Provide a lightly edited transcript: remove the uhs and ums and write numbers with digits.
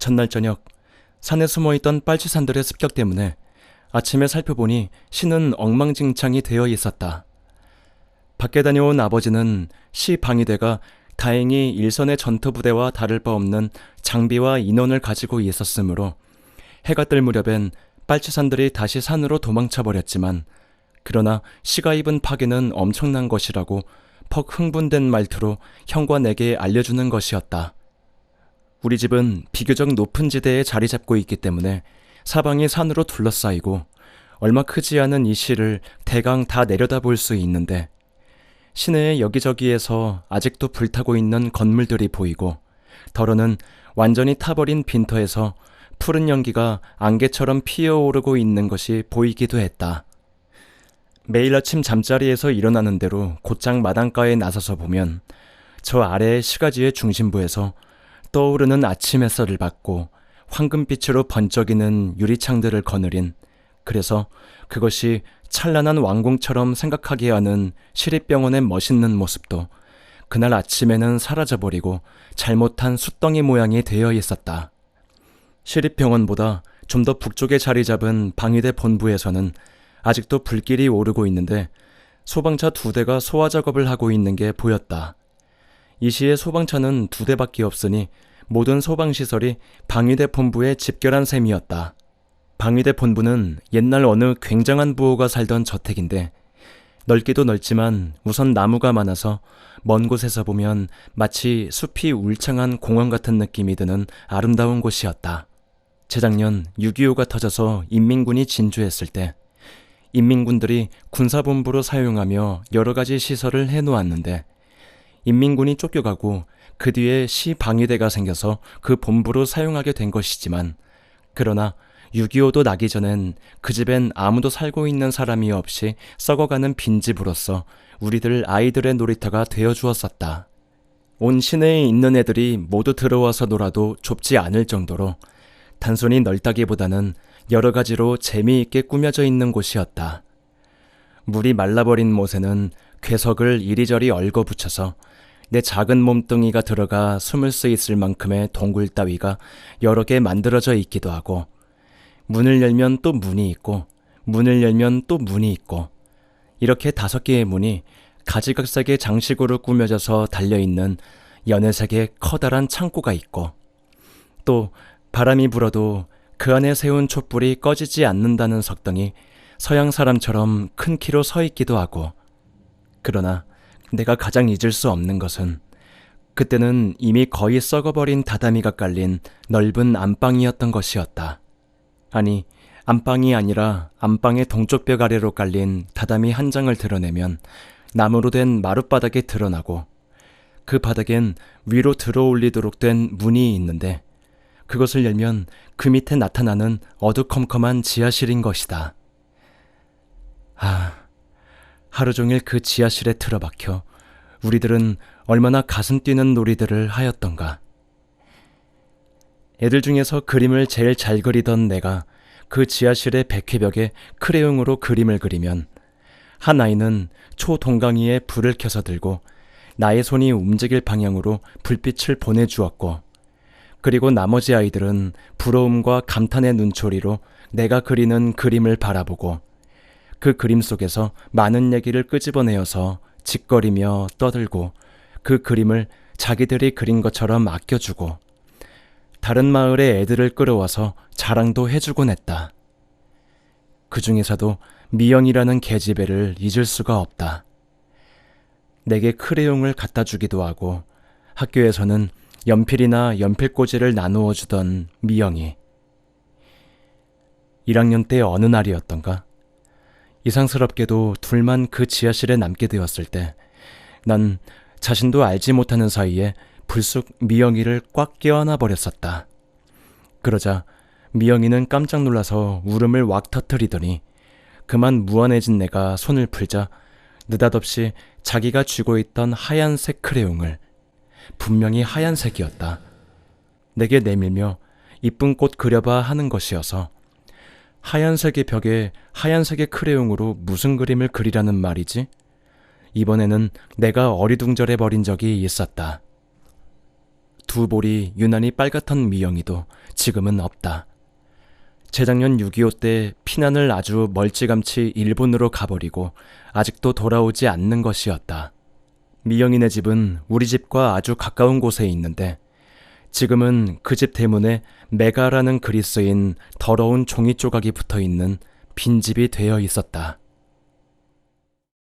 전날 저녁 산에 숨어있던 빨치산들의 습격 때문에 아침에 살펴보니 시는 엉망진창이 되어 있었다. 밖에 다녀온 아버지는 시 방위대가 다행히 일선의 전투부대와 다를 바 없는 장비와 인원을 가지고 있었으므로 해가 뜰 무렵엔 빨치산들이 다시 산으로 도망쳐 버렸지만, 그러나 시가 입은 파괴는 엄청난 것이라고 퍽 흥분된 말투로 형과 내게 알려주는 것이었다. 우리 집은 비교적 높은 지대에 자리 잡고 있기 때문에 사방이 산으로 둘러싸이고 얼마 크지 않은 이 시를 대강 다 내려다볼 수 있는데, 시내의 여기저기에서 아직도 불타고 있는 건물들이 보이고, 더러는 완전히 타버린 빈터에서 푸른 연기가 안개처럼 피어오르고 있는 것이 보이기도 했다. 매일 아침 잠자리에서 일어나는 대로 곧장 마당가에 나서서 보면 저 아래의 시가지의 중심부에서 떠오르는 아침 햇살을 받고 황금빛으로 번쩍이는 유리창들을 거느린, 그래서 그것이 찬란한 왕궁처럼 생각하게 하는 시립병원의 멋있는 모습도 그날 아침에는 사라져버리고 잘못한 숫덩이 모양이 되어 있었다. 시립병원보다 좀 더 북쪽에 자리 잡은 방위대 본부에서는 아직도 불길이 오르고 있는데 소방차 2대가 소화 작업을 하고 있는 게 보였다. 이 시에 소방차는 2대밖에 없으니 모든 소방시설이 방위대 본부에 집결한 셈이었다. 방위대 본부는 옛날 어느 굉장한 부호가 살던 저택인데, 넓기도 넓지만 우선 나무가 많아서 먼 곳에서 보면 마치 숲이 울창한 공원 같은 느낌이 드는 아름다운 곳이었다. 재작년 6.25가 터져서 인민군이 진주했을 때 인민군들이 군사본부로 사용하며 여러 가지 시설을 해놓았는데, 인민군이 쫓겨가고 그 뒤에 시방위대가 생겨서 그 본부로 사용하게 된 것이지만, 그러나 6.25도 나기 전엔 그 집엔 아무도 살고 있는 사람이 없이 썩어가는 빈집으로서 우리들 아이들의 놀이터가 되어주었었다. 온 시내에 있는 애들이 모두 들어와서 놀아도 좁지 않을 정도로 단순히 넓다기보다는 여러 가지로 재미있게 꾸며져 있는 곳이었다. 물이 말라버린 못에는 괴석을 이리저리 얽어붙여서 내 작은 몸뚱이가 들어가 숨을 수 있을 만큼의 동굴 따위가 여러 개 만들어져 있기도 하고, 문을 열면 또 문이 있고, 문을 열면 또 문이 있고, 이렇게 5개의 문이 가지각색의 장식으로 꾸며져서 달려있는 연회색의 커다란 창고가 있고, 또 바람이 불어도 그 안에 세운 촛불이 꺼지지 않는다는 석덩이 서양 사람처럼 큰 키로 서 있기도 하고, 그러나 내가 가장 잊을 수 없는 것은 그때는 이미 거의 썩어버린 다다미가 깔린 넓은 안방이었던 것이었다. 아니, 안방이 아니라 안방의 동쪽 벽 아래로 깔린 다다미 한 장을 드러내면 나무로 된 마룻바닥이 드러나고, 그 바닥엔 위로 들어올리도록 된 문이 있는데, 그것을 열면 그 밑에 나타나는 어두컴컴한 지하실인 것이다. 하루 종일 그 지하실에 틀어박혀 우리들은 얼마나 가슴 뛰는 놀이들을 하였던가. 애들 중에서 그림을 제일 잘 그리던 내가 그 지하실의 백회벽에 크레용으로 그림을 그리면, 한 아이는 초동강이에 불을 켜서 들고 나의 손이 움직일 방향으로 불빛을 보내주었고, 그리고 나머지 아이들은 부러움과 감탄의 눈초리로 내가 그리는 그림을 바라보고 그 그림 속에서 많은 얘기를 끄집어내어서 짓거리며 떠들고 그 그림을 자기들이 그린 것처럼 아껴주고, 다른 마을의 애들을 끌어와서 자랑도 해주곤 했다. 그 중에서도 미영이라는 계집애를 잊을 수가 없다. 내게 크레용을 갖다 주기도 하고 학교에서는 연필이나 연필꽂이를 나누어 주던 미영이. 1학년 때 어느 날이었던가, 이상스럽게도 둘만 그 지하실에 남게 되었을 때 난 자신도 알지 못하는 사이에 불쑥 미영이를 꽉 껴안아 버렸었다. 그러자 미영이는 깜짝 놀라서 울음을 왁 터뜨리더니 그만 무안해진 내가 손을 풀자 느닷없이 자기가 쥐고 있던 하얀색 크레용을, 분명히 하얀색이었다, 내게 내밀며 이쁜 꽃 그려봐 하는 것이어서, 하얀색의 벽에 하얀색의 크레용으로 무슨 그림을 그리라는 말이지? 이번에는 내가 어리둥절해 버린 적이 있었다. 두 볼이 유난히 빨갛던 미영이도 지금은 없다. 재작년 6.25 때 피난을 아주 멀찌감치 일본으로 가버리고 아직도 돌아오지 않는 것이었다. 미영이네 집은 우리 집과 아주 가까운 곳에 있는데 지금은 그 집 대문에 메가라는 글이 쓰인 더러운 종이 조각이 붙어있는 빈집이 되어 있었다.